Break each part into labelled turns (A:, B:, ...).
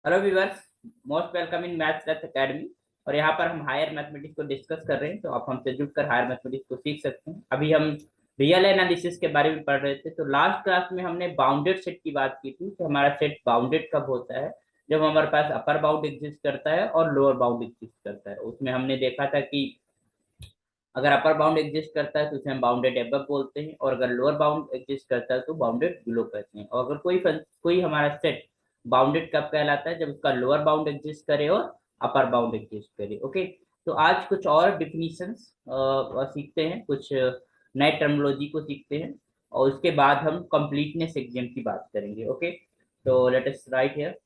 A: Hello viewers, most welcome in maths Rath academy. और यहाँ पर हम हायर मैथमेटिक्स को डिस्कस कर रहे हैं, तो आप हमसे जुड़कर हायर मैथमेटिक्स को सीख सकते हैं। अभी हम रियल एनालिसिस के बारे में पढ़ रहे थे। तो लास्ट क्लास में हमने बाउंडेड सेट की बात की थी कि हमारा सेट बाउंडेड कब होता है, जब हमारे पास अपर बाउंड एग्जिस्ट करता है और लोअर बाउंड एग्जिस्ट करता है। उसमें हमने देखा था कि अगर अपर बाउंड एग्जिस्ट करता है तो उसे हम बाउंडेड एबव बोलते हैं, और अगर लोअर बाउंड एग्जिस्ट करता है तो बाउंडेड बिलो कहते हैं। और अगर कोई हमारा सेट बाउंडेड कब कहलाता है, जब उसका लोअर बाउंड एग्जिस्ट करे और अपर बाउंड एग्जिस्ट करे। ओके, तो आज कुछ और डिफिनीशंस सीखते हैं, कुछ नए टर्मिनोलॉजी को सीखते हैं, और उसके बाद हम कंप्लीटनेस एग्जाम की बात करेंगे। ओके, तो late us right here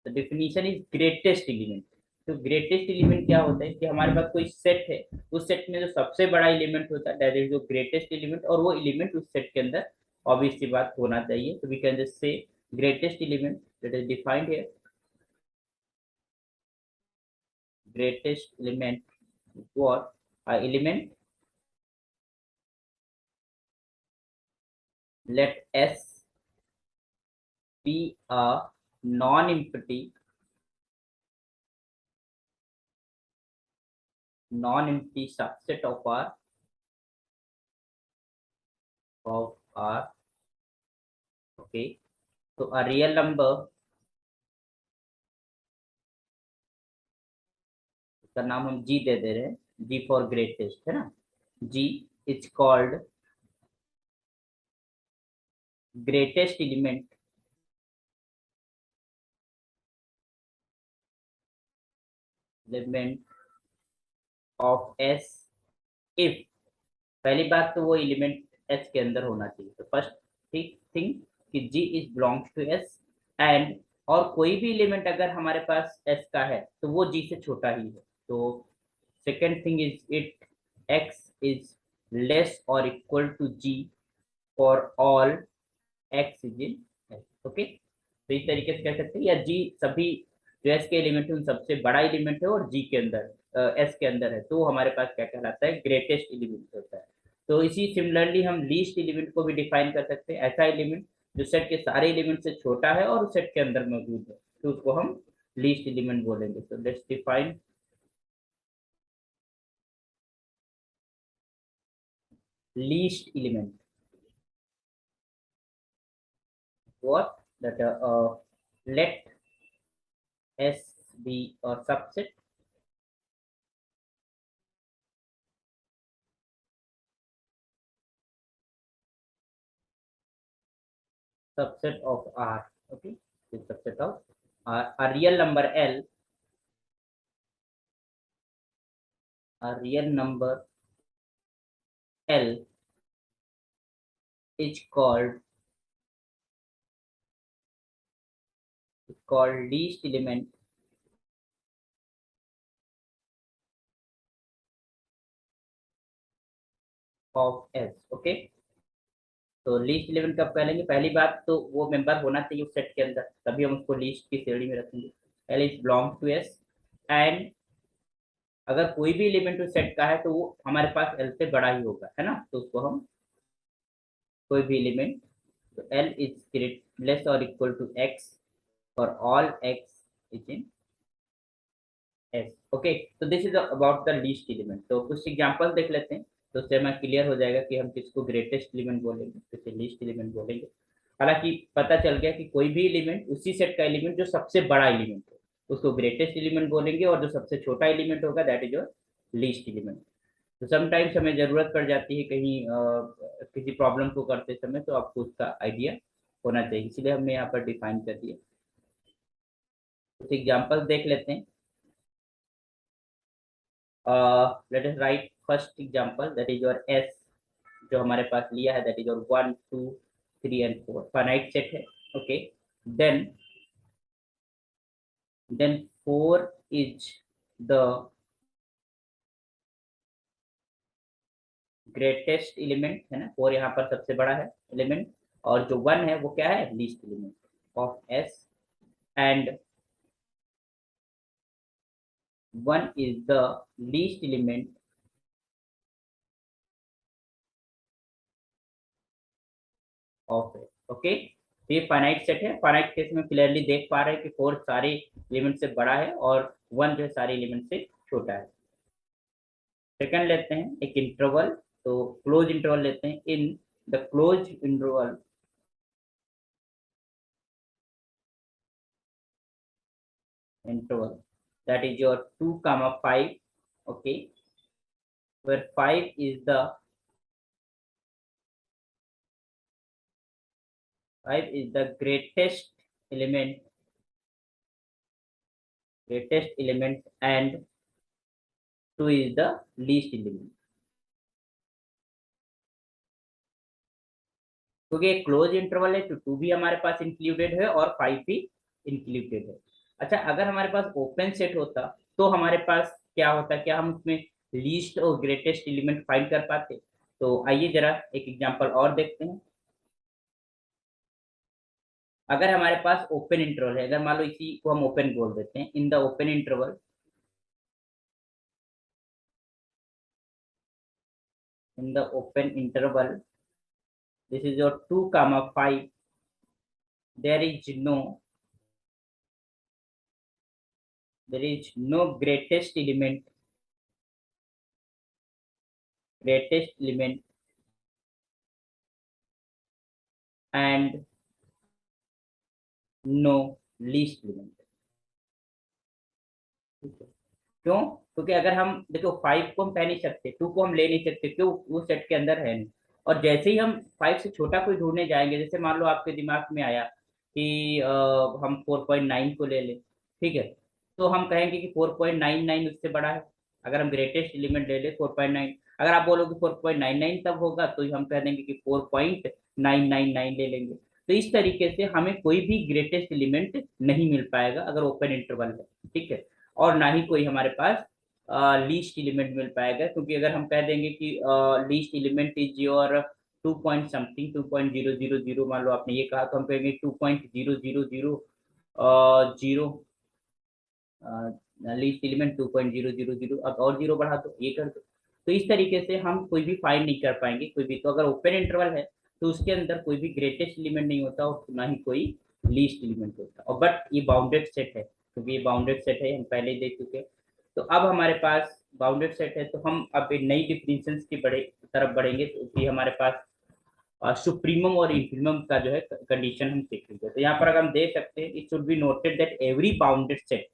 A: the definition is greatest element. तो ग्रेटेस्ट एलिमेंट क्या होता है कि हमारे पास कोई सेट है, उस सेट में जो सबसे बड़ा एलिमेंट होता है दैट इज जो ग्रेटेस्ट एलिमेंट, और वो एलिमेंट उस सेट के अंदर ऑब्वियस सी बात होना चाहिए। तो we can just say greatest element that is defined here. Greatest element what? Element, let S be a non-empty subset of R. Okay, तो a real number, इसका नाम हम G दे दे रहे हैं, G फॉर ग्रेटेस्ट है ना। G is called greatest element of S if, पहली बात तो वो एलिमेंट S के अंदर होना चाहिए। तो फर्स्ट थिंग कि G is belongs to S, and और कोई भी एलिमेंट अगर हमारे पास S का है तो वो G से छोटा ही है। तो second thing is it X is less और equal to G for all X is in S। Okay, तो इस तरीके से कह सकते हैं, या G सभी जो S के एलिमेंट है उन सबसे बड़ा एलिमेंट है और G के अंदर S के अंदर है, तो हमारे पास क्या कहलाता है, ग्रेटेस्ट एलिमेंट होता है। तो इसी सिमिलरली हम लीस्ट एलिमेंट को भी डिफाइन कर सकते हैं, ऐसा एलिमेंट जो सेट के सारे एलिमेंट से छोटा है और सेट के अंदर मौजूद है, तो उसको हम लीस्ट एलिमेंट बोलेंगे। तो let's define least element what that let S be a subset of R. Okay, the subset of R. A real number L, a real number L is called least element of S. Okay, तो least eleven कब कह लेंगे, पहली बात तो वो member होना चाहिए उस सेट के अंदर, तभी हम उसको लीस्ट की श्रेणी में रखेंगे। L is belong to S, and अगर कोई भी एलिमेंट उस सेट का है तो वो हमारे पास एल से बड़ा ही होगा, है ना। तो उसको हम कोई भी एलिमेंट, तो एल इज ग्रेट लेस और equal to X for all X is in S. Okay, तो this is about the least element. तो कुछ एग्जांपल देख लेते हैं, तो उससे हमें क्लियर हो जाएगा कि हम किसको ग्रेटेस्ट एलिमेंट बोलेंगे, किसे लीस्ट एलिमेंट बोलेंगे। हालांकि पता चल गया कि कोई भी एलिमेंट, उसी सेट का एलिमेंट जो सबसे बड़ा एलिमेंट है उसको ग्रेटेस्ट एलिमेंट बोलेंगे, और जो सबसे छोटा एलिमेंट होगा that is your least element. तो समटाइम्स हमें जरूरत पड़ जाती है कहीं किसी प्रॉब्लम को करते समय, तो आपको उसका आइडिया होना चाहिए, इसलिए हमने यहाँ पर डिफाइन कर दिया। कुछ एग्जाम्पल देख लेते हैं। Let us write first example that is your S, जो हमारे पास लिया है that is your 1 2 3 and 4 finite set है। Okay, then then 4 is the greatest element, है ना। 4 यहाँ पर सबसे बड़ा है एलिमेंट, और जो 1 है वो क्या है, least element of S, and 1 is the least element of it. Okay, तो ये फाइनाइट सेट है। फाइनाइट केस में क्लियरली देख पा रहे हैं कि 4 सारे एलिमेंट से बड़ा है और 1 जो है सारे एलिमेंट से छोटा है। सेकंड लेते हैं एक इंटरवल, तो क्लोज इंटरवल लेते हैं। In the close interval that is your 2 comma 5, okay, where 5 is the element greatest element and 2 is the least element। क्योंकि एक क्लोज इंटरवल है तो 2 भी हमारे पास इंक्लूडेड है और 5 भी इंक्लूडेड है। अच्छा, अगर हमारे पास ओपन सेट होता तो हमारे पास क्या होता, क्या हम उसमें लीस्ट और ग्रेटेस्ट एलिमेंट फाइंड कर पाते? तो आइए जरा एक एग्जांपल और देखते हैं। अगर हमारे पास ओपन इंटरवल है, अगर मान लो इसी को हम ओपन बोल देते हैं, in the open interval, in the open interval, this is your 2 comma 5, there is no greatest element and no least element। क्यों? क्योंकि अगर हम देखो 5 को हम कह नहीं सकते, 2 को हम ले नहीं सकते, क्यों? वो सेट के अंदर है नहीं। और जैसे ही हम 5 से छोटा कोई ढूंढने जाएंगे, जैसे मान लो आपके दिमाग में आया कि हम 4.9 को ले लें, ठीक है, तो हम कहेंगे कि 4.99 उससे बड़ा है। अगर हम ग्रेटेस्ट एलिमेंट ले ले 4.9, अगर आप बोलोगे 4.99 तब होगा तो हम कह देंगे कि 4.999 ले लेंगे। तो इस तरीके से हमें कोई भी ग्रेटेस्ट एलिमेंट नहीं मिल पाएगा अगर ओपन इंटरवल है, ठीक है। और ना ही कोई हमारे पास लीस्ट एलिमेंट मिल पाएगा, क्योंकि अगर हम कह देंगे कि least element is your 2 point something 2.000, मान लो आपने ये कहा, तो हम कहेंगे 2.000 जीरो, लीस्ट एलिमेंट 2.000, अब और जीरो बढ़ा दो, ये कर दो। तो इस तरीके से हम कोई भी फाइंड नहीं कर पाएंगे कोई भी। तो अगर ओपन इंटरवल है तो उसके अंदर कोई भी ग्रेटेस्ट एलिमेंट नहीं होता और ना ही कोई लीस्ट एलिमेंट होता। और बट ये बाउंडेड सेट है, क्योंकि ये बाउंडेड सेट है, हम पहले ही देख चुके हैं। तो अब हमारे पास बाउंडेड सेट है, तो हम अब एक नई डिफिनेशन की तरफ बढ़ेंगे, तो कि हमारे पास सुप्रीमम और इंफिनिमम का जो है कंडीशन हम सीखेंगे। तो यहाँ पर अगर हम देख सकते हैं, it should be noted that every bounded set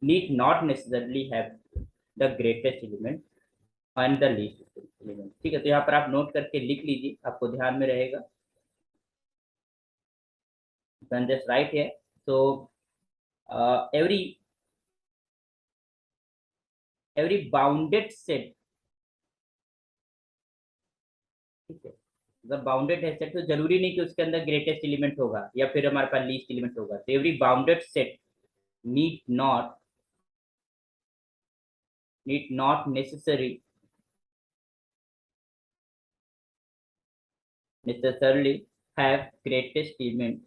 A: need not necessarily have the greatest element and the least element। ठीक है, तो यहाँ पर आप नोट करके लिख लीजिए, आपको ध्यान में रहेगा। then just write here, so every bounded set, ठीक है, अगर बाउंडेड है सेट तो जरूरी नहीं कि उसके अंदर ग्रेटेस्ट एलिमेंट होगा या फिर हमारे पास लीस्ट एलिमेंट होगा। तो every bounded set need not need not necessarily have greatest element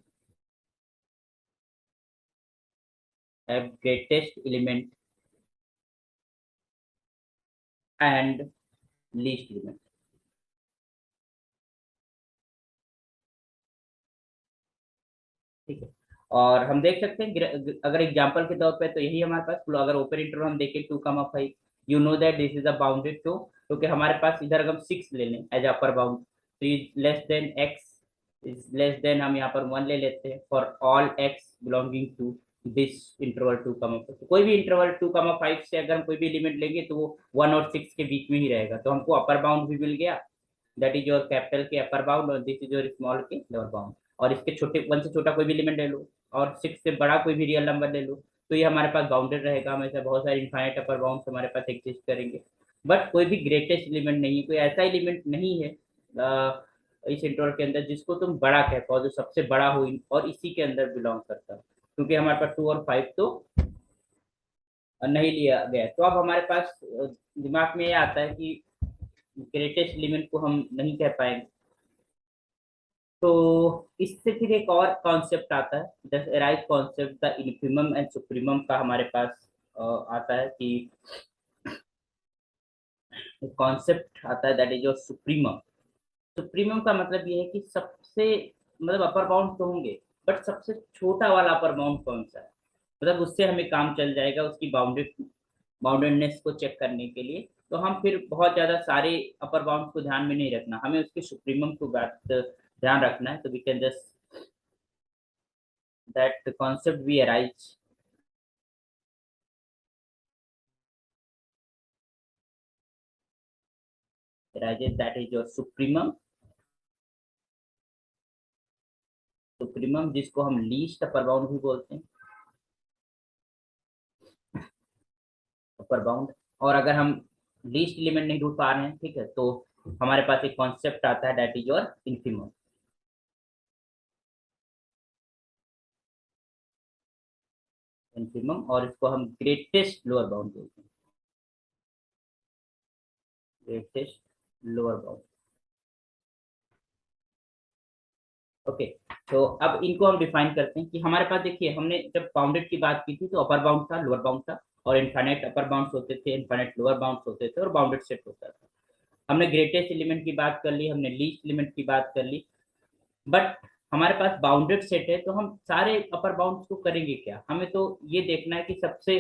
A: and least element। ठीक है, और हम देख सकते हैं अगर एग्जांपल के तौर पे, तो यही हमारे पास अगर ओपन इंटरवल हम देखें 2,5, you know that this is a bounded to, क्योंकि हमारे पास इधर अगर हम 6 ले लें एज अपर बाउंड, तो is less than x, is less than हम यहाँ पर 1 ले लेते हैं for all x belonging to this interval 2,5। तो कोई भी इंटरवल 2,5 से अगर हम कोई भी एलिमेंट लेंगे तो वो 1 और 6 के बीच में ही रहेगा, तो हमको अपर बाउंड भी मिल गया, दैट इज योर कैपिटल के अपर बाउंड, और दिस इज योर स्मॉल के लोअर बाउंड। और इसके छोटे 1 से छोटा कोई भी एलिमेंट ले लो और 6 से बड़ा कोई भी रियल नंबर ले लो, तो ये हमारे पास बाउंडेड रहेगा हमेशा। बहुत सारे इनफाइनाइट अपर बाउंड हमारे पास एग्जिस्ट करेंगे, बट कोई भी ग्रेटेस्ट एलिमेंट नहीं है, कोई ऐसा एलिमेंट नहीं है इस इंटरवल के अंदर जिसको तुम बड़ा कह पाओ, जो सबसे बड़ा हो और इसी के अंदर बिलोंग करता है, क्योंकि हमारे पास 2 और 5 तो नहीं लिया गया। तो अब हमारे पास दिमाग में ये आता है कि ग्रेटेस्ट एलिमेंट को हम नहीं कह पाएंगे, तो इससे फिर एक और कॉन्सेप्ट आता है, the arise concept the infimum and supremum का हमारे पास आता है कि एक कॉन्सेप्ट आता है that is your supremum. Supremum का मतलब ये है कि सबसे मतलब अपर बाउंड तो होंगे, बट सबसे छोटा वाला अपर बाउंड कौन सा है, मतलब उससे हमें काम चल जाएगा उसकी बाउंडेडनेस को चेक करने के लिए। तो हम फिर बहुत ज्यादा सारे अपर बाउंड को ध्यान में नहीं रखना, हमें उसके सुप्रीमम को बात ध्यान रखना है। तो we can just that concept we arise arises that is your supremum जिसको हम लीस्ट अपर बाउंड भी बोलते हैं, अपर बाउंड। और अगर हम लीस्ट एलिमेंट नहीं ढूंढ पा रहे हैं, ठीक है, तो हमारे पास एक कॉन्सेप्ट आता है that is your infimum. Infimum, और इसको हम ग्रेटेस्ट लोअर बाउंड बोलते हैं, ग्रेटेस्ट लोअर बाउंड। ओके, तो अब इनको हम डिफाइन करते हैं कि हमारे पास देखिए, हमने जब बाउंडेड की बात की थी तो अपर बाउंड था, लोअर बाउंड था, और इनफाइनाइट अपर बाउंड्स होते थे, इनफाइनाइट लोअर बाउंड्स होते थे, और बाउंडेड सेट होता था। हमने ग्रेटेस्ट एलिमेंट की बात कर ली, हमने लीस्ट एलिमेंट की बात कर ली, बट हमारे पास बाउंडेड सेट है, तो हम सारे अपर बाउंड्स को करेंगे क्या, हमें तो ये देखना है कि सबसे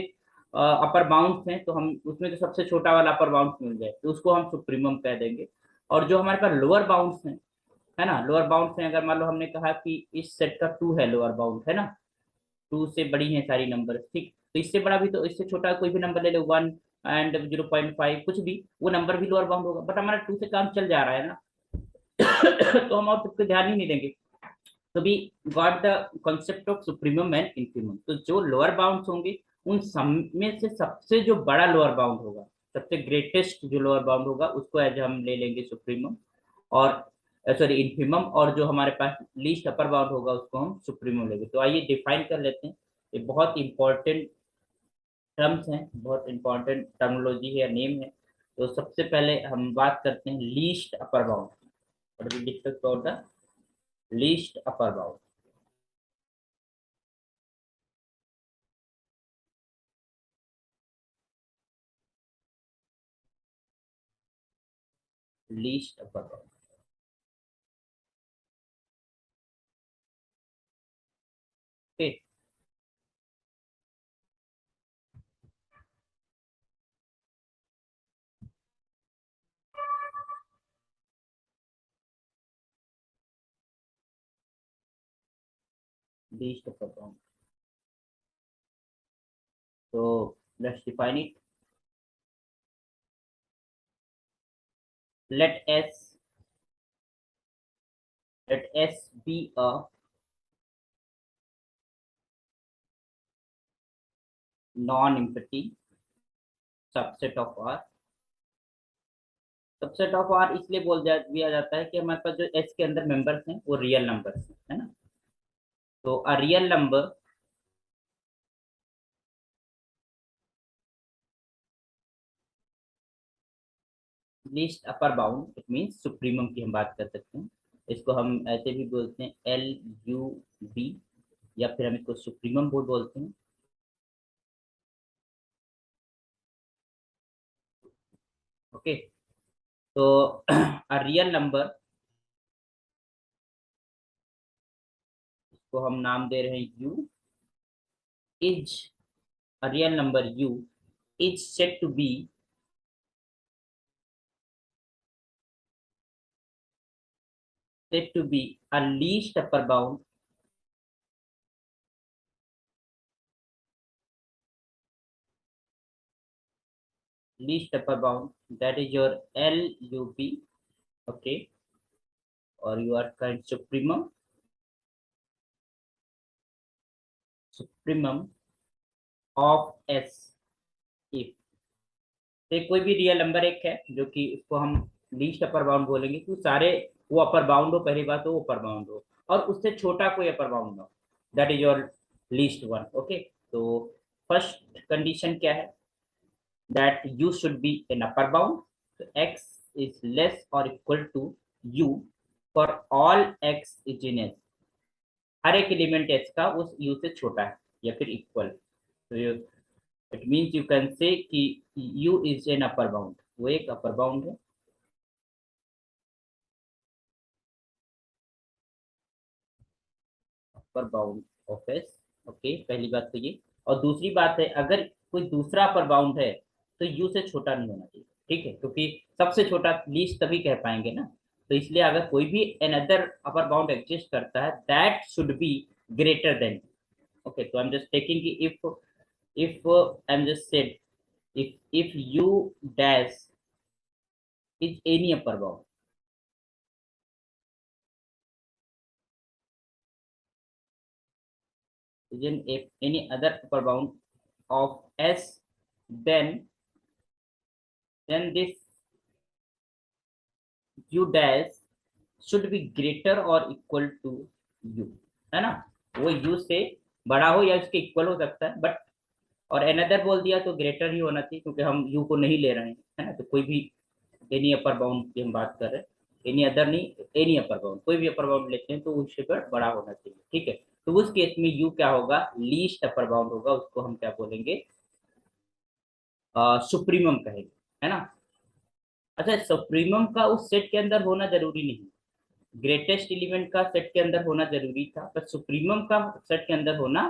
A: अपर बाउंड्स हैं, तो हम उसमें तो सबसे छोटा वाला अपर बाउंड्स मिल जाए तो उसको हम सुप्रीमम कह देंगे। और जो हमारे पास लोअर बाउंड्स हैं, है ना, लोअर बाउंड्स हैं, अगर मान लो हमने कहा कि इस सेट का 2 है लोअर बाउंड, है ना, 2 से बड़ी है सारी नंबर, ठीक, तो इससे बड़ा भी, तो इससे छोटा कोई भी नंबर ले लो, 1 एंड 0.5 कुछ भी, वो नंबर भी लोअर बाउंड होगा, बट हमारा 2 से काम चल जा रहा है ना। तो हम और सबको ध्यान ही नहीं देंगे। तो we got the concept of supremum and infimum. तो जो लोअर बाउंड्स होंगे उन सब में से सबसे जो बड़ा लोअर बाउंड होगा, सबसे ग्रेटेस्ट जो लोअर बाउंड होगा, उसको एज हम ले लेंगे सुप्रीमम, और सॉरी इन्फिमम, और जो हमारे पास लीस्ट अपर बाउंड होगा उसको हम सुप्रीमम लेंगे। तो आइए डिफाइन कर लेते हैं, ये बहुत इंपॉर्टेंट टर्म्स हैं, बहुत इंपॉर्टेंट टर्मोलॉजी है, नेम है। तो सबसे पहले हम बात करते हैं लीस्ट अपर बाउंड, और we discuss about the least upper bound. Least upper bound, okay, least upper bound. So let's define it. Let S be a non-empty subset of R। Subset of R इसलिए दिया जाता है कि हमारे पास जो S के अंदर मेंबर्स हैं वो रियल नंबर्स हैं, है ना। तो a real number least upper bound, it means supremum की हम बात कर सकते हैं। इसको हम ऐसे भी बोलते हैं LUB, या फिर हम इसको सुप्रीमम बोल बोलते हैं, ओके। तो अ रियल नंबर को हम नाम दे रहे हैं U is, a real number U is said to be a least upper bound, least upper bound, that is your LUB, okay, or you are kind supremum of S if, तो कोई भी real number एक है जो कि इसको हम least upper bound बोलेंगे, तो सारे वो अपर बाउंड हो, पहली बात तो वो अपर बाउंड हो, और उससे छोटा कोई अपर बाउंड हो, that is your least one, okay. तो फर्स्ट कंडीशन क्या है, that u should be an upper bound. So x is less or equal to u for all x is in S। हर एक element s का उस u से छोटा है या फिर इक्वल। तो इट मींस यू कैन से कि u is an upper bound, वो एक अपर बाउंड है। Upper bound of S. Okay, पहली बात तो ये। और दूसरी बात है, अगर कोई दूसरा अपर बाउंड है तो यू से छोटा नहीं होना चाहिए, ठीक है, क्योंकि सबसे छोटा लीस्ट तभी कह पाएंगे ना। तो इसलिए अगर कोई भी अनदर अपर बाउंड एग्जिस्ट करता है, that should be greater than. Okay, तो आई एम जस्ट टेकिंग कि if I'm just said, if u dash is any upper bound, is in if any other upper bound of s, then this u dash should be greater or equal to u, है ना। वो u से बड़ा हो या उसके equal हो सकता है, बट और अनदर बोल दिया तो ग्रेटर ही होना चाहिए, क्योंकि हम u को नहीं ले रहे हैं, है ना। तो कोई भी एनी अपर बाउंड की हम बात कर रहे हैं, एनी अदर नहीं, एनी अपर बाउंड, कोई भी अपर बाउंड लेते हैं तो उससे पर बड़ा होना चाहिए, ठीक है। तो उस केस में यू क्या होगा, लीस्ट अपर बाउंड होगा, उसको हम क्या बोलेंगे, सुप्रीमम कहेंगे, है ना। अच्छा, सुप्रीमम का उस सेट के अंदर होना जरूरी नहीं, ग्रेटेस्ट एलिमेंट का सेट के अंदर होना जरूरी था, पर सुप्रीमम का सेट के अंदर होना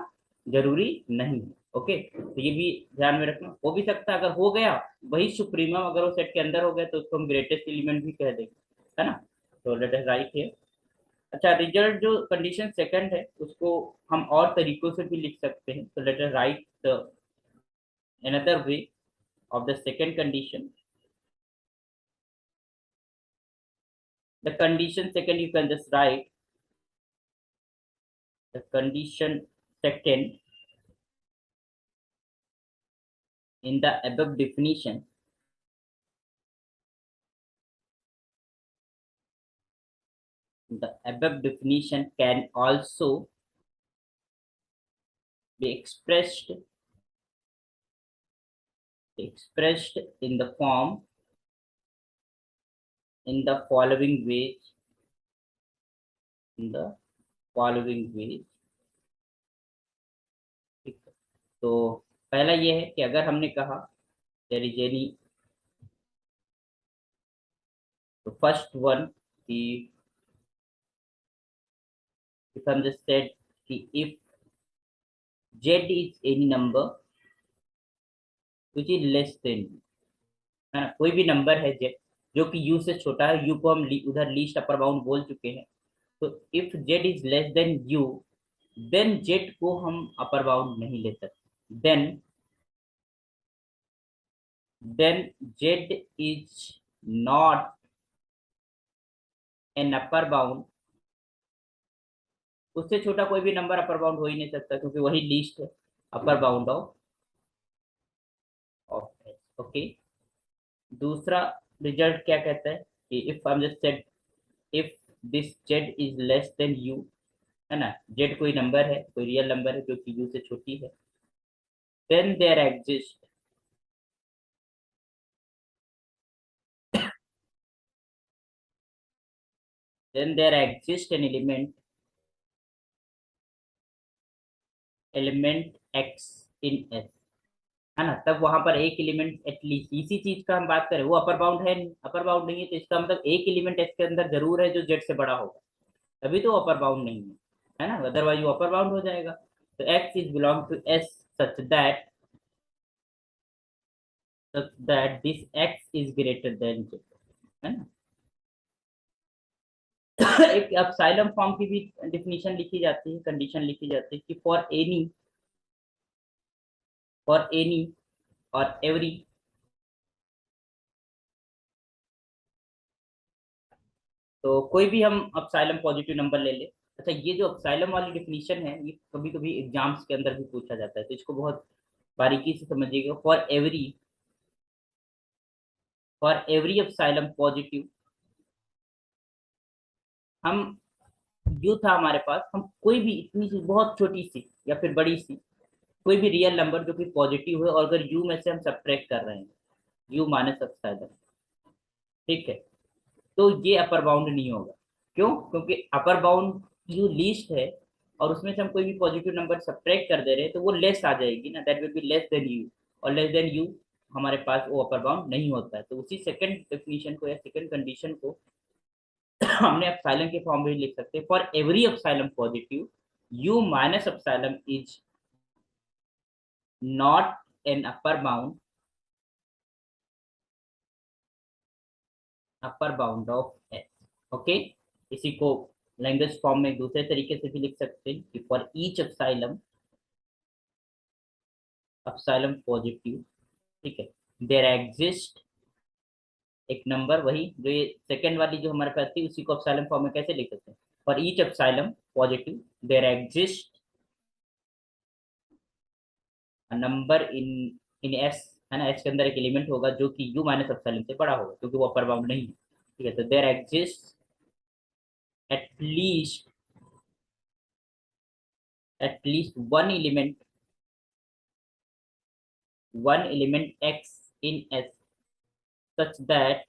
A: जरूरी नहीं है। ओके, तो ये भी ध्यान में रखना, हो भी सकता है अगर हो गया वही सुप्रीमम, अगर वो सेट के अंदर हो गया तो उसको हम ग्रेटेस्ट एलिमेंट भी कह देंगे, है ना। तो लेट अस राइट हियर। अच्छा, रिजल्ट जो कंडीशन सेकंड है उसको हम और तरीकों से भी लिख सकते हैं, तो late us right the another way of the second condition. The condition second, you can just write the condition second in the above definition. The above definition can also be expressed in the form in the following ways. In the following ways. ठीक है, तो पहला ये है कि अगर हमने कहा देयर इज एनी, तो फर्स्ट वन कि if I'm just said कि if z is any number which is less than u, है ना, कोई भी नंबर है z जो कि u से छोटा है, u को हम उधर लीस्ट अपर बाउंड बोल चुके हैं, तो if z is less than u, then z को हम अपर बाउंड नहीं ले सकते, then z is not an upper bound. उससे छोटा कोई भी नंबर अपर बाउंड हो ही नहीं सकता, क्योंकि वही लीस्ट है upper bound of S. Okay, दूसरा रिजल्ट क्या कहता है कि if I am just said if this z is less than u, है ना, z कोई नंबर है, कोई रियल नंबर है जो कि u से छोटी है, then there exists an element x in s, है ना। तब वहां पर एक एलिमेंट एटलीस्ट इसी चीज का हम बात करें, वो अपर बाउंड है, अपर बाउंड नहीं है, तो इसका मतलब एक एलिमेंट एस के अंदर जरूर है जो जेड से बड़ा होगा, तभी तो अपर बाउंड नहीं है ना, अदरवाइज वो अपर बाउंड हो जाएगा। तो x is belong to S such that this x is greater than z, है ना। एक एप्सिलॉन फॉर्म की भी डिफिनीशन लिखी जाती है, कंडीशन लिखी जाती है कि फॉर एनी और एवरी, तो कोई भी हम अपसाइलम पॉजिटिव नंबर ले ले। अच्छा, ये जो अपसाइलम वाली डिफिनीशन है ये कभी कभी एग्जाम्स के अंदर भी पूछा जाता है, तो इसको बहुत बारीकी से समझिएगा। फॉर एवरी अपसाइलम पॉजिटिव, हम यू था हमारे पास, हम कोई भी इतनी सी बहुत छोटी सी या फिर बड़ी सी कोई भी रियल नंबर जो कि पॉजिटिव है, और अगर यू में से हम सब्ट्रैक्ट कर रहे हैं यू माइनस अपसाइलम, ठीक है, तो ये अपर बाउंड नहीं होगा। क्यों? क्योंकि अपर बाउंड यू लीस्ट है, और उसमें से हम कोई भी पॉजिटिव नंबर सब्ट्रैक्ट कर दे रहे हैं तो वो लेस आ जाएगी ना, that will be less then you, और लेस देन यू हमारे पास वो अपर बाउंड नहीं होता है। तो उसी सेकंड डेफिनेशन को या सेकंड कंडीशन को हमने एप्सिलॉन के फॉर्म में लिख सकते हैं, for every epsilon positive u minus epsilon is not an upper bound of s. Okay, इसी को लैंग्वेज फॉर्म में दूसरे तरीके से भी लिख सकते हैं कि फॉर ईच एप्सिलॉन पॉजिटिव, ठीक है, देयर एग्जिस्ट एक नंबर, वही जो ये सेकंड वाली जो हमारे पास थी उसी को एप्सिलॉन फॉर्म में कैसे लिख सकते हैं, for each epsilon positive there exist number in in S, है ना, एस के अंदर एक एलिमेंट होगा जो कि यू माइनस एप्सिलॉन से बड़ा होगा क्योंकि वो अपर बाउंड नहीं है, ठीक है। तो there exist at least one element x in S such that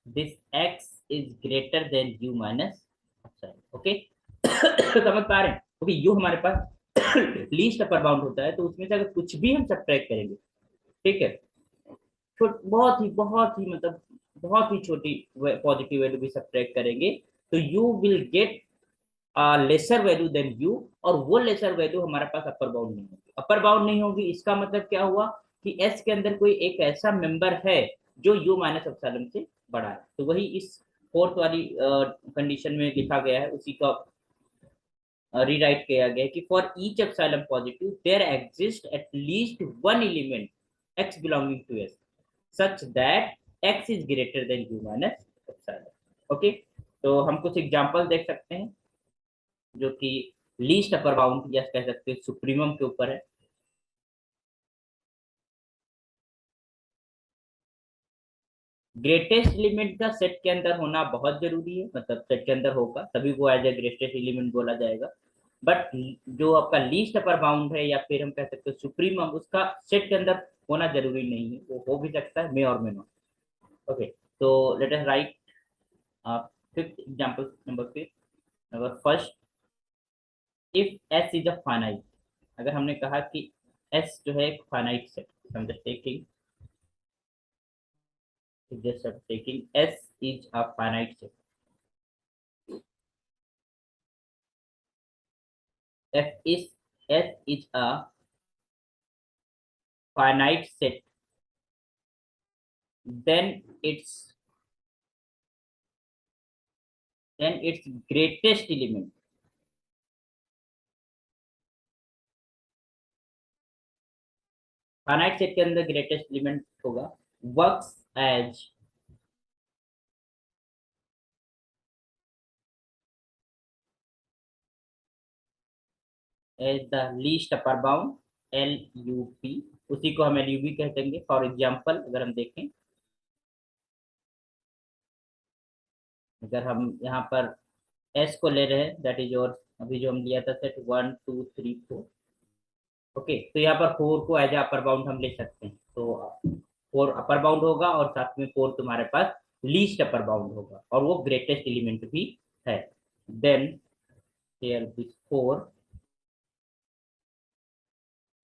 A: this x is greater than u minus epsilon. Okay, समझ पा रहे हैं, क्योंकि u हमारे पास लीस्ट अपर बाउंड होता है, तो उसमें से अगर कुछ भी हम सब्ट्रैक्ट करेंगे, ठीक है, बहुत ही मतलब बहुत ही छोटी पॉजिटिव वैल्यू भी सब्ट्रैक्ट करेंगे, तो you will get lesser value than you, और वो लेसर वैल्यू हमारे पास अपर बाउंड नहीं होगी। अपर बाउंड नहीं होगी इसका मतलब क्या हुआ कि एस के अंदर कोई एक ऐसा मेंबर है जो यू माइनस एप्सिलॉन से बड़ा है। तो वही इस फोर्थ वाली कंडीशन में लिखा गया है, उसी का रीराइट किया गया है कि for each epsilon positive there exist at least one element x belonging to s such that x is greater than u minus epsilon. Okay, तो हम कुछ एग्जांपल देख सकते हैं जो कि लीस्ट अपर बाउंड या कह सकते हैं सुप्रीमम के ऊपर है। ग्रेटेस्ट एलिमेंट का सेट के अंदर होना बहुत जरूरी है, मतलब सेट के अंदर होगा तभी वो एज ए ग्रेटेस्ट एलिमेंट बोला जाएगा। बट जो आपका लीस्ट अपर बाउंड है या फिर हम कह सकते हैं सुप्रीमम, उसका सेट के अंदर होना जरूरी नहीं है, वो हो भी सकता है, मे और मे नॉट। ओके, तो late us right fifth example, number first, if S is a finite, अगर हमने कहा कि एस जो है एक फाइनाइट सेट, हम just taking S is a finite set, f is S is a finite set, then its greatest element, finite set के अंदर ग्रेटेस्ट एलिमेंट होगा, works as the least upper bound LUP, उसी को हम LUB कह देंगे। For example अगर हम देखें, अगर हम यहाँ पर S को ले रहे हैं, दैट इज योर अभी जो हम लिया था सेट 1 2 3 4, ओके, तो यहाँ पर 4 को एज ए अपर बाउंड हम ले सकते हैं, तो 4 अपर बाउंड होगा और साथ में 4 तुम्हारे पास लीस्ट अपर बाउंड होगा और वो ग्रेटेस्ट एलिमेंट भी है। Then here this 4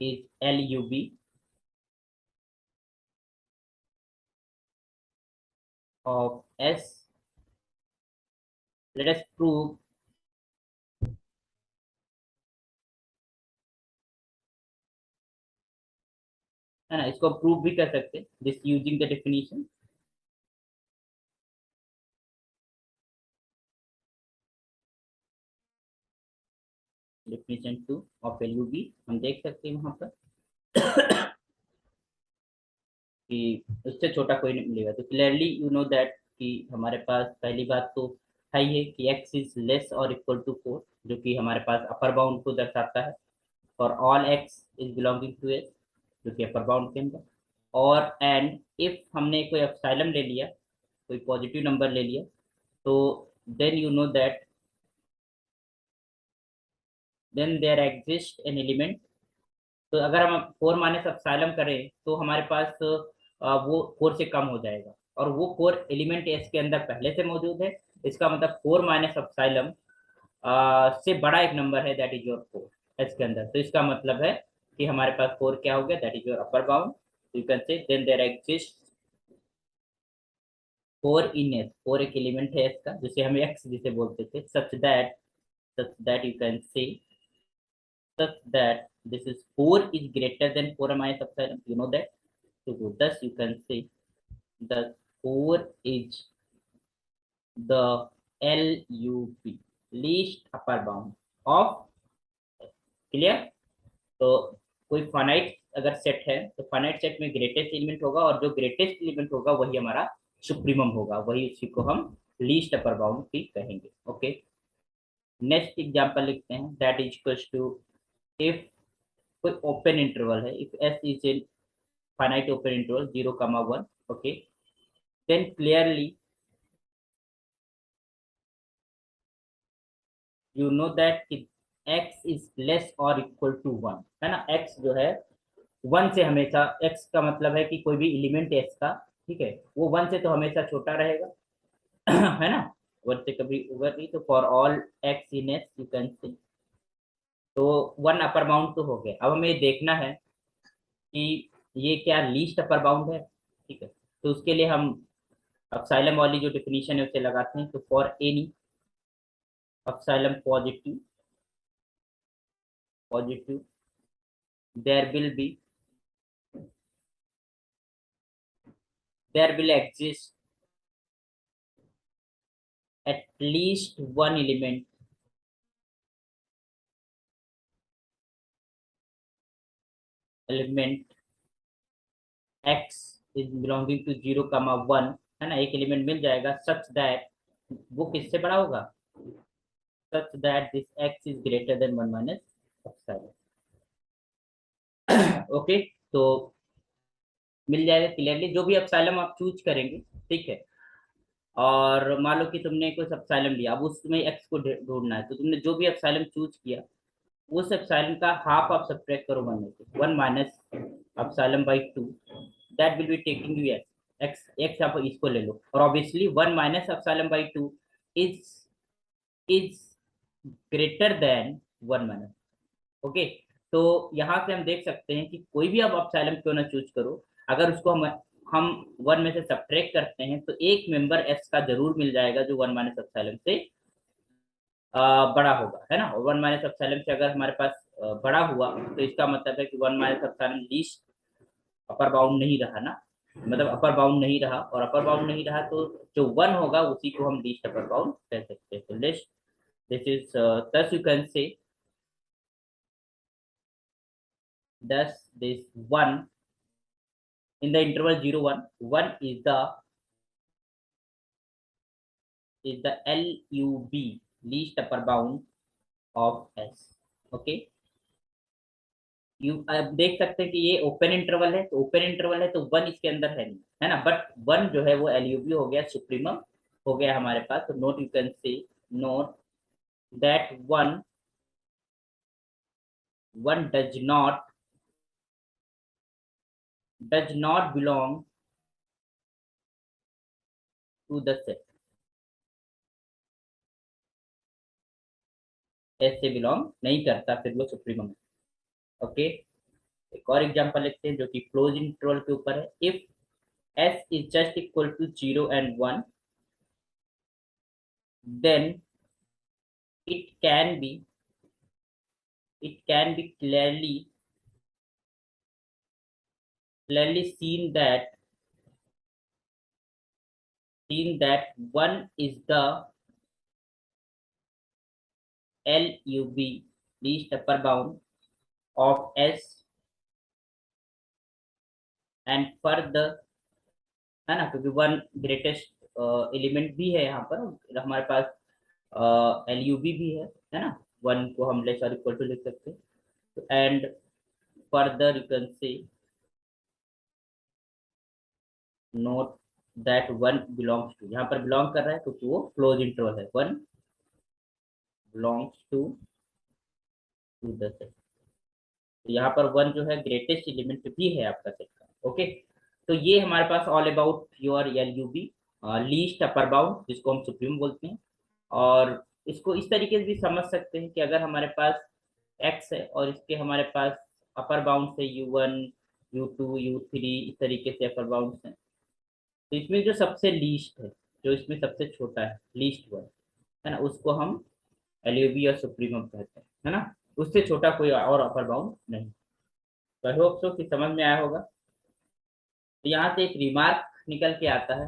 A: is LUB of S। Let us prove, है ना, इसको प्रूव भी कर सकते हैं this using the definition. Definition 2 of LUB हम देख सकते हैं वहां पर कि उससे छोटा कोई नहीं मिलेगा, तो क्लियरली यू नो दैट कि हमारे पास पहली बात तो है ये कि x इज लेस और इक्वल टू 4, जो कि हमारे पास अपर बाउंड को दर्शाता है, और all x is belonging to s, जो कि अपर बाउंड के अंदर, और एंड इफ हमने कोई एप्सिलॉन ले लिया, कोई पॉजिटिव नंबर ले लिया, तो then you know that then there exist an element, तो अगर हम 4 माइनस एप्सिलॉन करें तो हमारे पास वो 4 से कम हो जाएगा, और वो 4 एलिमेंट एस के अंदर पहले से मौजूद है, इसका मतलब 4 माइनस एप्सिलॉन से बड़ा एक नंबर है, दैट इज योर 4 एस के अंदर। तो इसका मतलब है कि हमारे पास 4 क्या हो गया, that is your upper bound. You can say then there exist four in S, four एक एलिमेंट है इसका जिसे हम एक्स जिसे बोलते थे, such that you can say such that this is 4 is greater than 4 minus epsilon, you know that. So thus you can say that 4 is the LUP, least upper bound of, clear. तो कोई finite अगर set है तो finite set में greatest element होगा, और जो greatest element होगा वही हमारा सुप्रीमम होगा, वही उसी को हम लीस्ट अपर बाउंड भी कहेंगे। ओके, नेक्स्ट एग्जांपल लिखते हैं, that is equals to, if कोई ओपन इंटरवल है, if S is in finite open interval 0, 1, okay, then clearly you know that x is less और इक्वल टू 1, है ना। x जो है 1 से हमेशा, x का मतलब है कि कोई भी एलिमेंट x का, ठीक है, वो 1 से तो हमेशा छोटा रहेगा है ना, 1 से कभी ऊपर नहीं। तो for all x in s you can से, तो 1 अपर बाउंड तो हो गया। अब हमें देखना है कि ये क्या लीस्ट अपर बाउंड है, ठीक है। तो उसके लिए हम अपसाइलम वाली जो डेफिनेशन है उसे लगाते हैं। तो for any epsilon positive there will be, there will exist at least one element x is belonging to 0, 1, है ना, एक एलिमेंट मिल जाएगा such that, वो किससे बड़ा होगा, such that this x is greater than 1 minus epsilon। Okay, तो मिल जाएगा क्लियरली, जो भी एप्सिलॉन आप चूज करेंगे, ठीक है। और मान लो कि तुमने कोई एप्सिलॉन लिया, अब उसमें x को ढूंढना है, तो तुमने जो भी एप्सिलॉन चूज किया उस एप्सिलॉन का हाफ आप सब्ट्रैक्ट करो 1 में से, 1 minus epsilon by 2, that will be taking you x आप इसको ले लो, और obviously 1 minus epsilon by 2 is is greater then 1 minus. Okay, तो यहाँ से हम देख सकते हैं कि कोई भी आप एप्सिलॉन क्यों ना चूज करो, अगर उसको हम 1 में से सब्ट्रैक्ट करते हैं तो एक मेंबर एक्स का जरूर मिल जाएगा जो 1 माइनस एप्सिलॉन से बड़ा होगा, है ना। 1 माइनस एप्सिलॉन से अगर हमारे पास बड़ा हुआ तो इसका मतलब है कि 1 minus epsilon least upper bound नहीं रहा ना, मतलब अपर बाउंड नहीं रहा, और अपर बाउंड नहीं रहा तो जो 1 होगा उसी को हम लीस्ट अपर बाउंड कह सकते हैं। तो list this is thus you can say, thus this 1 in the interval 0, 1 is the LUB, least upper bound of S। Okay, you आप देख सकते हैं कि ये ओपन इंटरवल है, तो ओपन इंटरवल है तो 1 इसके अंदर है नहीं, है ना, बट 1 जो है वो LUB हो गया, सुप्रीमम हो गया हमारे पास। तो note you can say, note that 1 does not belong to the set, S से बिलोंग नहीं करता, फिर वो सुप्रीमम है। ओके, एक और एग्जांपल लिखते हैं जो कि क्लोज इंटरवल के ऊपर है। If s is just equal to 0 and 1, then it can be clearly seen that 1 is the LUB, least upper bound of S, and further, है ना, क्योंकि 1 ग्रेटेस्ट एलिमेंट भी है यहाँ पर हमारे पास, LUB भी है ना, 1 को हम लेस और इक्वल टू लिख सकते हैं। And further you can say note that 1 belongs to, यहाँ पर बिलोंग कर रहा है क्योंकि वो क्लोज इंटरवल है, 1 बिलोंग्स टू द सेट। तो यहाँ पर 1 जो है ग्रेटेस्ट एलिमेंट भी है आपका सेट का। ओके, तो ये हमारे पास all about your LUB, least upper bound, जिसको हम सुप्रीम बोलते हैं। और इसको इस तरीके से भी समझ सकते हैं कि अगर हमारे पास x है और इसके हमारे पास अपर बाउंड से U1, U2, U3 इस तरीके से अपर बाउंड है, तो इसमें जो सबसे लीस्ट है, जो इसमें सबसे छोटा है, लीस्ट वन, है ना, उसको हम एलयूबी और सुप्रीमम कहते हैं, है ना। उससे छोटा कोई और अपर बाउंड नहीं। तो आई होप सो कि समझ में आया होगा। तो यहाँ से एक रिमार्क निकल के आता है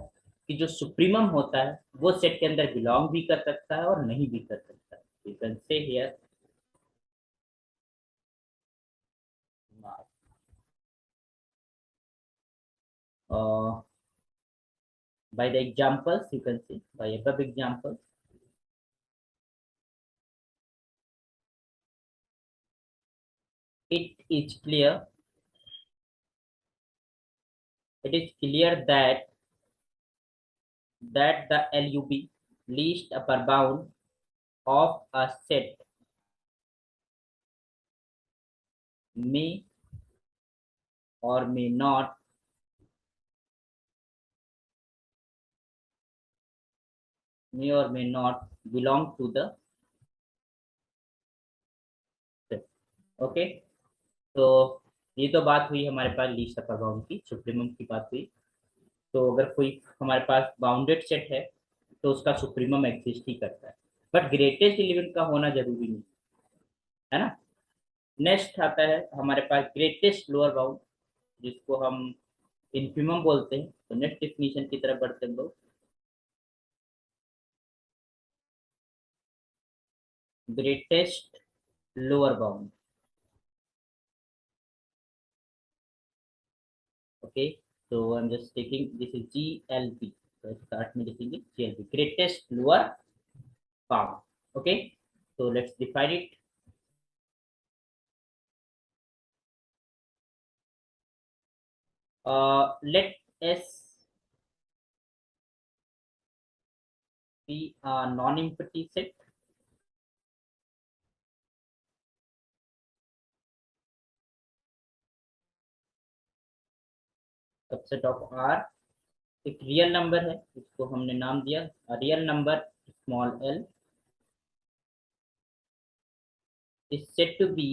A: कि जो सुप्रीमम होता है वो सेट के अंदर बिलोंग भी कर सकता है और नहीं भी कर सकता है। You can say here by the examples you can see by above examples it is clear, it is clear that the LUB, least upper bound of a set, may or may not belong to the set. Okay. तो ये तो बात हुई हमारे पास least upper bound की, supremum की बात हुई। तो अगर कोई हमारे पास बाउंडेड सेट है तो उसका सुप्रीमम एग्जिस्ट ही करता है, बट ग्रेटेस्ट एलिमेंट का होना जरूरी नहीं, है ना। नेक्स्ट आता है हमारे पास ग्रेटेस्ट लोअर बाउंड, जिसको हम इन्फिमम बोलते हैं। तो नेक्स्ट डिफिनीशन की तरफ बढ़ते हैं हम लोग। Greatest lower bound, okay. तो I am just taking this is GLB, तो स्टार्ट में लिखेंगे GLB, greatest lower bound, okay. तो let's define it. let S be a non-empty set, subset of R। एक रियल नंबर है, इसको हमने नाम दिया real number small l, is said to be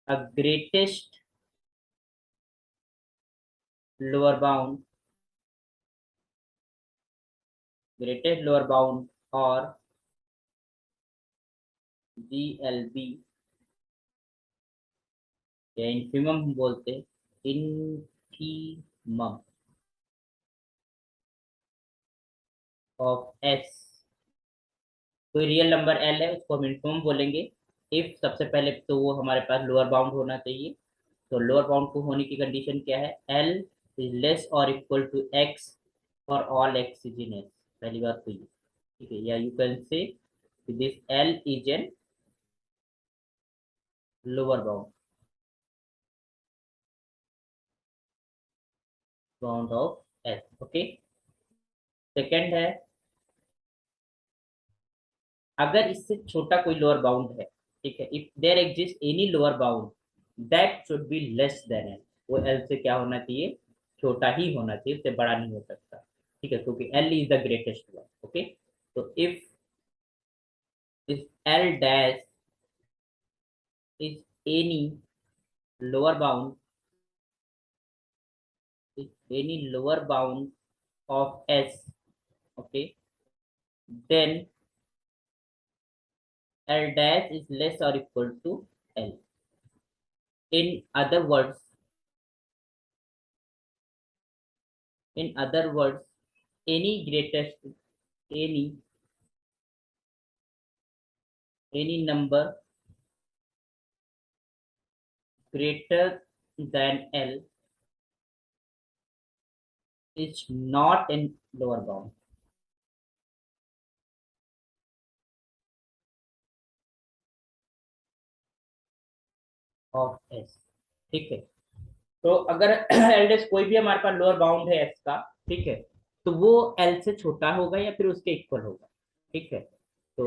A: a lower bound greatest lower bound or GLB, या infimum हम बोलते हैं, इन्फीमम ऑफ S। कोई रियल नंबर L है उसको हम इन्फिमम बोलेंगे इफ, सबसे पहले तो वो हमारे पास लोअर बाउंड होना चाहिए। तो लोअर बाउंड को होने की कंडीशन क्या है, L इज लेस और equal to X for all X is in S। पहली बात तो ये, ठीक है। या you can say this L is an lower bound of S, okay. Second है, अगर इससे छोटा कोई लोअर बाउंड है, ठीक है, if there exist any lower bound that should be less than L, वो एल से क्या होना चाहिए, छोटा ही होना चाहिए, उससे बड़ा नहीं हो सकता, ठीक है, क्योंकि L is the greatest one, okay. तो if if L dash is any lower bound, is any lower bound of S, okay, then L dash is less or equal to L. In other words, in other words, any greatest any any number greater than L is not in lower bound of S, ठीक है। तो अगर L dash कोई भी हमारे पास lower bound है S का, ठीक है, तो वो एल से छोटा होगा या फिर उसके इक्वल होगा, ठीक है। तो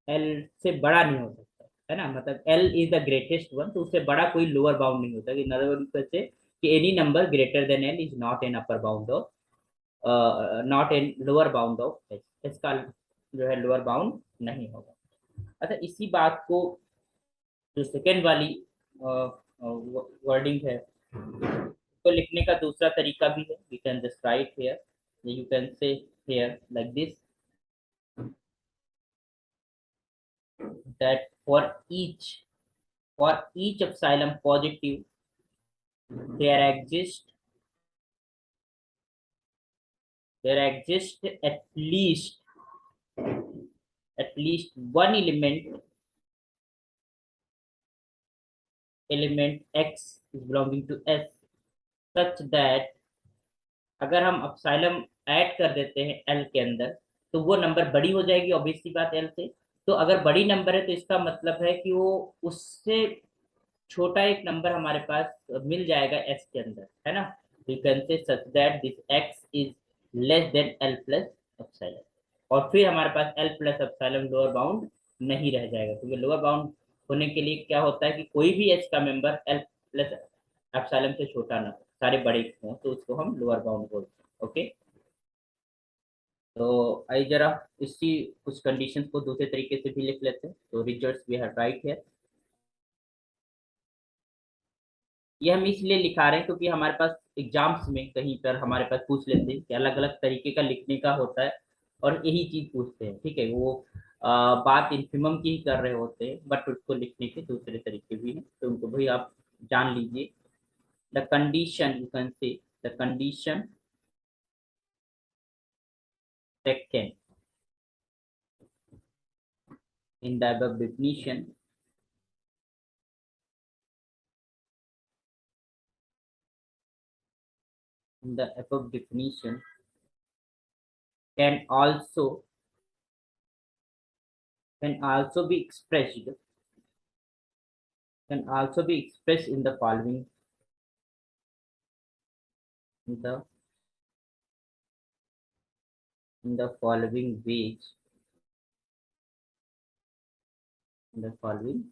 A: एल से बड़ा नहीं हो सकता, है ना, मतलब L is the greatest one, तो उससे बड़ा कोई लोअर बाउंड नहीं होता। इन अदर वर्ड से कि any number greater than L is not an upper bound of, not an lower bound of S, इसका जो है लोअर बाउंड नहीं होगा। अच्छा, इसी बात को जो सेकेंड वाली वर्डिंग है तो लिखने का दूसरा तरीका भी है. We can just write here, you can say here like this, that for each epsilon positive there exists there exists at least one element x is belonging to S, such that अगर हम अपसाइलम add कर देते हैं L के अंदर तो वो number बड़ी हो जाएगी, ऑब्वियस सी बात एल से. तो अगर बड़ी नंबर है तो इसका मतलब है कि वो उससे छोटा एक नंबर हमारे पास मिल जाएगा एस के अंदर, है ना. You can say such that this x is less than L plus epsilon. और फिर हमारे पास L plus epsilon lower bound नहीं रह जाएगा, क्योंकि लोअर बाउंड होने के लिए क्या होता है कि कोई भी एच का मेंबर एल प्लस एप्सिलॉन से छोटा ना हो, सारे बड़े हों तो उसको हम लोअर बाउंड बोलते हैं. ओके. तो आई जरा इसी कुछ कंडीशंस को दूसरे तरीके से भी लिख लेते हैं. तो results we have write here. ये हम इसलिए लिखा रहे हैं क्योंकि हमारे पास एग्जाम्स में कहीं पर हमारे पास पूछ लेते हैं कि अलग अलग तरीके का लिखने का होता है और यही चीज पूछते हैं. ठीक है, वो बात इन्फिमम की ही कर रहे होते हैं, बट उसको लिखने के दूसरे तरीके भी हैं, तो उनको भी आप जान लीजिए. द कंडीशन, यू कैन से the condition second in the above definition in the above definition can also can also be expressed in the following in the ways, in the following.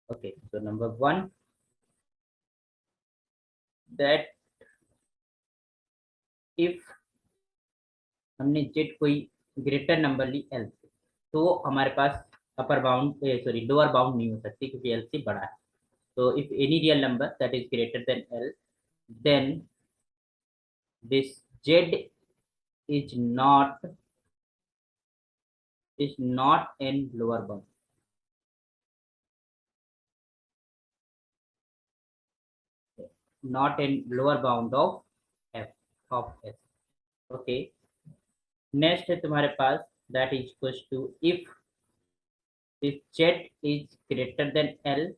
A: Okay, so number one, that if हमने Z कोई greater number ली L से तो हमारे पास upper bound sorry lower bound नहीं हो सकती क्योंकि एल से बड़ा है. तो if any real number that is greater than L, then this z is not in lower bound. Not in lower bound of f of s. Okay. Next है तुम्हारे पास that is equal to if z is greater than l,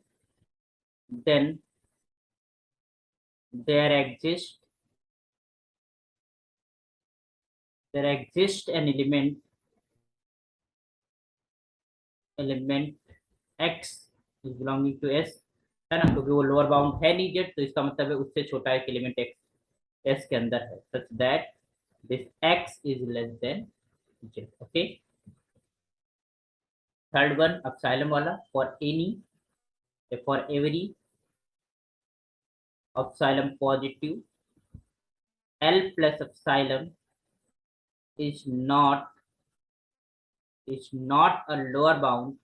A: then there exists an element x is belonging to s, है ना, क्योंकि वो lower bound है नहीं Z, तो इसका मतलब है उससे छोटा एक एलिमेंट एक्स एस के अंदर है, such that this x is less than Z. Okay. Third one epsilon वाला, for every epsilon positive l plus epsilon is not a lower bound,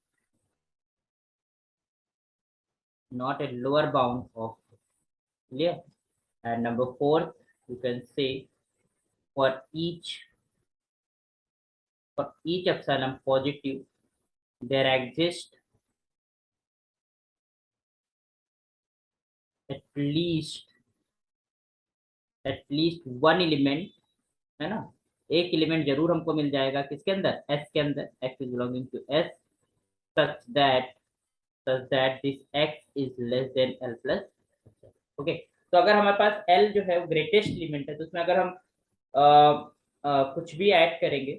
A: not a lower bound of, clear. And number four, you can say for each epsilon positive there exists at least one element, है ना, एक element जरूर हमको मिल जाएगा किसके अंदर, S के अंदर. X is belonging to S, such that this x is less than L plus. Okay. तो अगर हमारे पास एल जो है वो ग्रेटेस्ट एलिमेंट है तो उसमें अगर हम कुछ भी ऐड करेंगे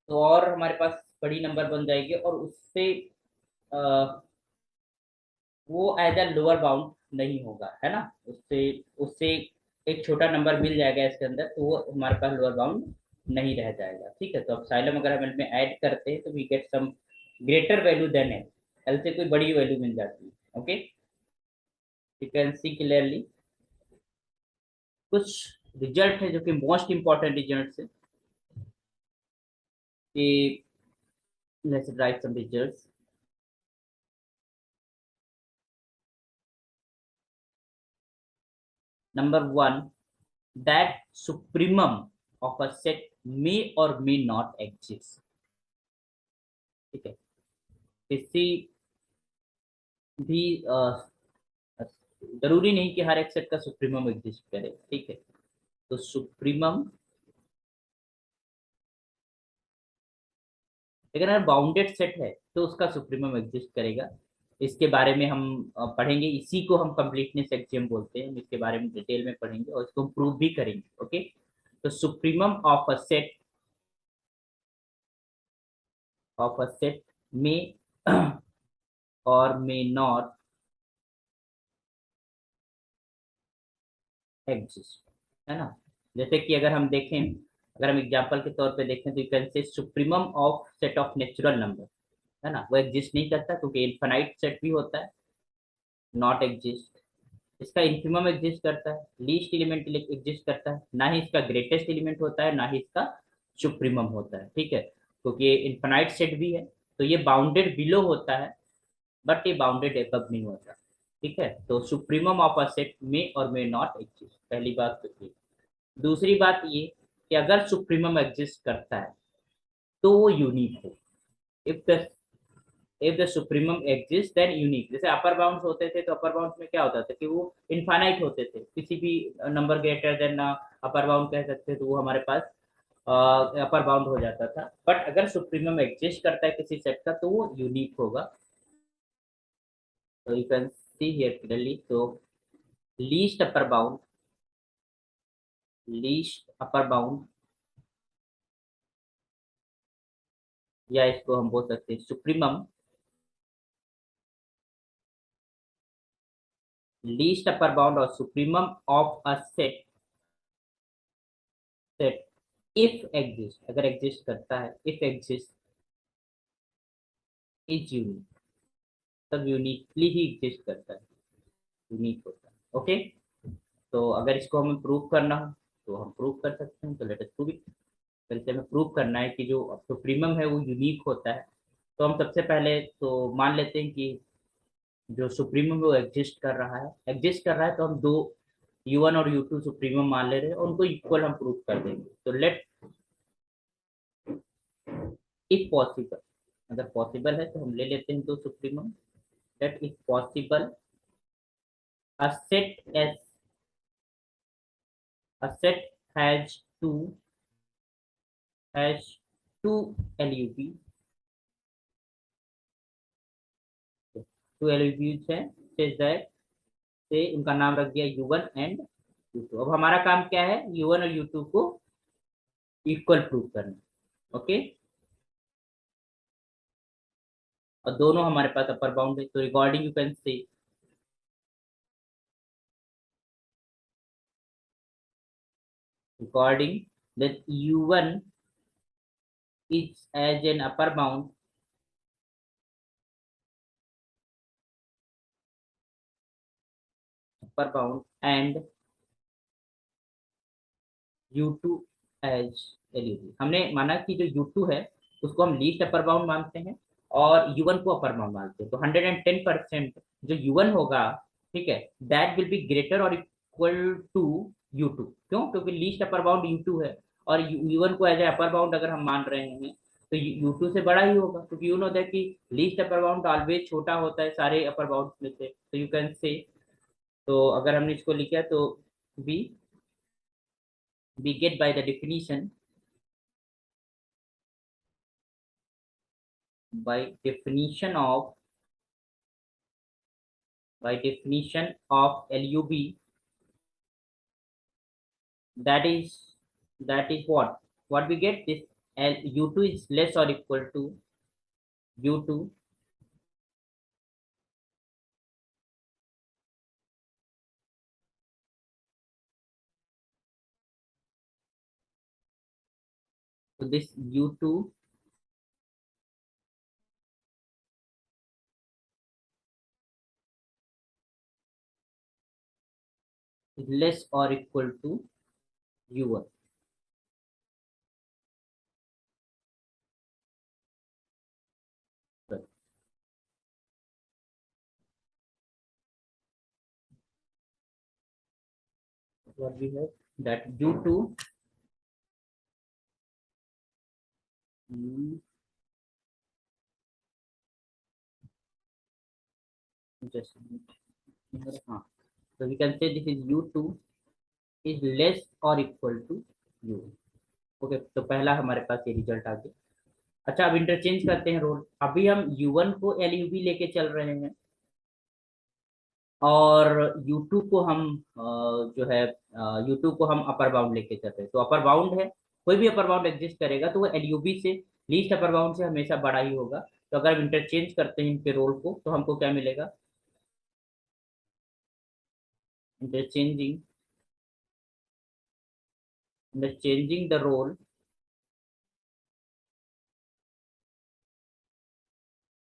A: तो और हमारे पास बड़ी नंबर बन जाएगी और उससे वो एज अ लोअर बाउंड नहीं होगा, है ना. उससे उससे एक छोटा नंबर मिल जाएगा इसके अंदर तो वो हमारे पास लोअर बाउंड नहीं रह जाएगा. ठीक है. तो अब साइलम अगर हम इसमें ऐड करते हैं तो we get some greater value than L, L से कोई बड़ी वैल्यू मिल जाती है. Okay. You can see clearly कुछ रिजल्ट है जो कि मोस्ट इंपॉर्टेंट रिजल्ट है कि let's write some results. Number one, that supremum of a set may or may not exist. ठीक है, किसी भी जरूरी नहीं कि हर एक सेट का सुप्रीमम एग्जिस्ट करे। ठीक है, तो सुप्रीमम, लेकिन अगर बाउंडेड सेट है तो उसका सुप्रीमम एग्जिस्ट करेगा। इसके बारे में हम पढ़ेंगे, इसी को हम कंप्लीटनेस एक्सियम बोलते हैं। हम इसके बारे में डिटेल में पढ़ेंगे और इसको प्रूव भी करेंगे। ओके, तो सुप्रीमम ऑफ अ सेट में और मे नॉट एग्जिस्ट, है ना। जैसे कि अगर हम देखें, अगर हम एग्जांपल के तौर पे देखें तो यू कैन से supremum of set of natural number, है ना, वो एग्जिस्ट नहीं करता क्योंकि इनफाइनाइट सेट भी होता है, नॉट एग्जिस्ट। इसका इंफिमम एग्जिस्ट करता है, लीस्ट एलिमेंट एग्जिस्ट करता है, ना ही इसका ग्रेटेस्ट एलिमेंट होता है, ना ही इसका सुप्रीमम होता है। ठीक है, क्योंकि ये इनफाइनाइट सेट भी है, तो ये बाउंडेड बिलो होता है, बट ये बाउंडेड एबव नहीं होता। ठीक है, तो सुप्रीमम ऑफ अ सेट में और मे नॉट एग्जिस्ट, पहली बात तो ये। दूसरी बात ये कि अगर सुप्रीमम एग्जिस्ट करता है तो वो यूनिक हो। If the if the supremum exist then unique. जैसे अपर बाउंड्स होते थे, तो अपर बाउंड्स में क्या होता था कि वो इनफाइनाइट होते थे, किसी भी number greater than upper bound कह सकते, तो वो हमारे पास अपर बाउंड हो जाता था। बट अगर सुप्रीमम एग्जिस्ट करता है किसी सेट का तो वो यूनिक होगा। तो you can see here clearly, तो least upper bound, least upper bound, या इसको हम बोल सकते हैं सुप्रीमम, लीस्ट अपर बाउंड और supremum of a set, set if exist, अगर एग्जिस्ट करता है, इफ एग्जिस्ट इज यूनिक, तब यूनिकली ही एग्जिस्ट करता है, यूनिक होता है। ओके, तो अगर इसको हमें प्रूव करना हो तो हम प्रूव कर सकते हैं, तो लेट अस प्रूव इट। अगर इसे हमें प्रूव करना है कि जो सुप्रीमम है वो यूनिक होता है, तो हम सबसे पहले तो मान लेते हैं कि जो सुप्रीमम है वो एग्जिस्ट कर रहा है, तो हम दो U1 और U2 सुप्रीमम मान ले रहे हैं और उनको इक्वल हम प्रूव कर देंगे। तो लेट, इफ पॉसिबल, अगर पॉसिबल है तो हम ले लेते हैं दो supremum. Let if possible a set as a set has has two LUP, two LUPs है, says that, से उनका नाम रख दिया U1 एंड U2। अब हमारा काम क्या है, U1 और U2 को इक्वल प्रूव करना। ओके, और दोनों हमारे पास अपर बाउंड है, तो रिगार्डिंग यू कैन से regarding that U1 is as an upper bound and U2 as LUP। हमने माना कि जो U2 है उसको हम लीस्ट अपर बाउंड मानते हैं और U1 को अपर बाउंड मानते हैं, तो 110% जो U1 होगा, ठीक है, दैट विल बी ग्रेटर और इक्वल टू U2। क्यों? क्योंकि लीस्ट अपर बाउंड U2 है और U1 को एज ए अपर बाउंड अगर हम मान रहे हैं तो U2 से बड़ा ही होगा, क्योंकि यू नो दैट कि लीस्ट अपर बाउंड ऑलवेज छोटा होता है सारे अपर बाउंड में से। तो यू कैन से, तो अगर हमने इसको लिखा तो B we get by the definition, by definition of LUB, that is what we get this U2 is less or equal to U2, so this U2 is less or equal to U1। what we have that U2 just हाँ, so we can say this is U2 is less or equal to U। Okay, तो पहला हमारे पास ये result आ गया। अच्छा, अब interchange करते हैं रोल। अभी हम U1 को LUB लेके चल रहे हैं और U2 को हम जो है U2 को हम अपर बाउंड लेके चल रहे हैं। तो अपर बाउंड है, कोई भी अपर बाउंड एग्जिस्ट करेगा तो वो LUB से, लीस्ट अपर बाउंड से हमेशा बड़ा ही होगा। तो अगर हम इंटरचेंज करते हैं इनके रोल को तो हमको क्या मिलेगा? Interchanging changing the role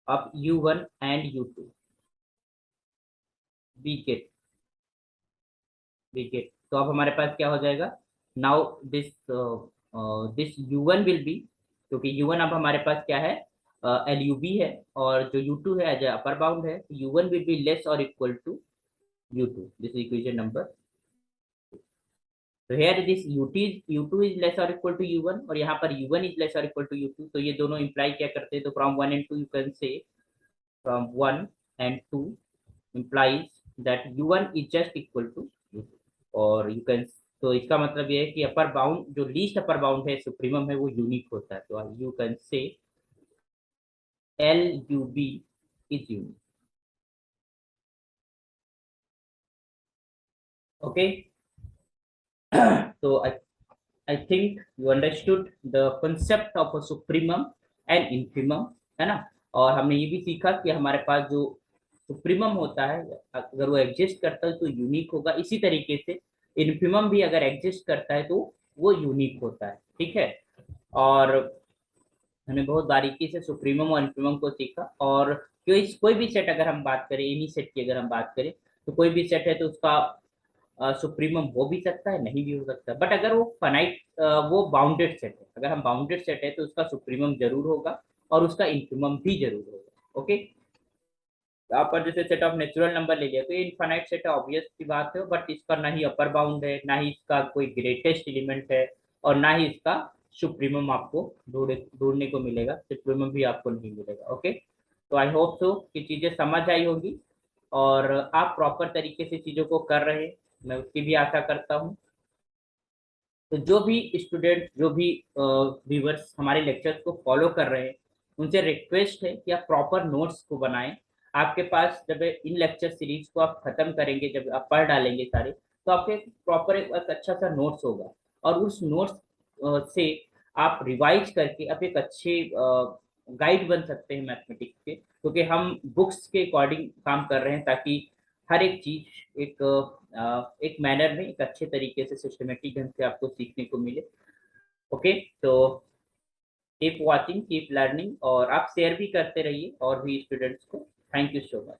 A: of U1 and U2, we get तो अब हमारे पास क्या हो जाएगा? Now this U1 will B, क्योंकि U1 अब हमारे पास क्या है? LUB है, और जो U2 है एज अपर बाउंड है, U1 विल बी लेस और equal to U2। This equation number. तो here this U2 is less or equal to U1, और यहाँ पर U1 is less or equal to U2। तो ये दोनों इम्प्लाई क्या करते हैं? तो from 1 and 2 you can say, from 1 and 2 implies that U1 is just equal to U2। और यू कैन, तो इसका मतलब ये है कि अपर बाउंड, जो लीस्ट अपर बाउंड है, सुप्रीमम है, वो यूनिक होता है। तो यू कैन से LUB इज यूनिक। ओके, तो I think you understood the concept of a supremum and infimum, है ना? और हमने ये भी सीखा कि हमारे पास जो सुप्रीमम होता है, अगर वो एग्जिस्ट करता है तो यूनिक होगा। इसी तरीके से इन्फिमम भी अगर एग्जिस्ट करता है तो वो यूनिक होता है। ठीक है, और हमने बहुत बारीकी से सुप्रीमम और इन्फिमम को सीखा। और कोई भी सेट अगर हम बात करें, इन्हीं सेट की अगर हम बात करें, तो कोई भी सेट है तो उसका सुप्रीमम हो भी सकता है, नहीं भी हो सकता। बट अगर वो फाइनाइट, वो बाउंडेड सेट है, अगर हम बाउंडेड सेट है तो उसका सुप्रीमम जरूर होगा और उसका इन्फिमम भी जरूर होगा। ओके, यहाँ पर जैसे सेट ऑफ नेचुरल नंबर ले लिया तो ये इनफाइनाइट सेट है, ऑब्वियस की बात है, बट इसका ना ही अपर बाउंड है, ना ही इसका कोई ग्रेटेस्ट एलिमेंट है, और ना ही इसका सुप्रीमम आपको ढूंढने को मिलेगा। सुप्रीमम भी आपको नहीं मिलेगा। ओके, तो आई होप सो कि चीजें समझ आई होगी और आप प्रॉपर तरीके से चीजों को कर रहे हैं, मैं उसकी भी आशा करता हूँ। तो जो भी स्टूडेंट, जो भी व्यूवर्स हमारे लेक्चर्स को फॉलो कर रहे हैं, उनसे रिक्वेस्ट है कि आप प्रॉपर नोट्स को बनाएं। आपके पास जब इन लेक्चर सीरीज को आप खत्म करेंगे, जब आप पढ़ डालेंगे सारे, तो आपके प्रॉपर एक अच्छा सा नोट्स होगा, और उस नोट्स से आप रिवाइज करके आप एक अच्छे गाइड बन सकते हैं मैथमेटिक्स के, क्योंकि हम बुक्स के अकॉर्डिंग काम कर रहे हैं, ताकि हर एक चीज एक मैनर में, एक अच्छे तरीके से सिस्टमेटिक ढंग से आपको सीखने को मिले। ओके, तो कीप वॉचिंग, कीप लर्निंग, और आप शेयर भी करते रहिए और भी स्टूडेंट्स को। Thank you so much.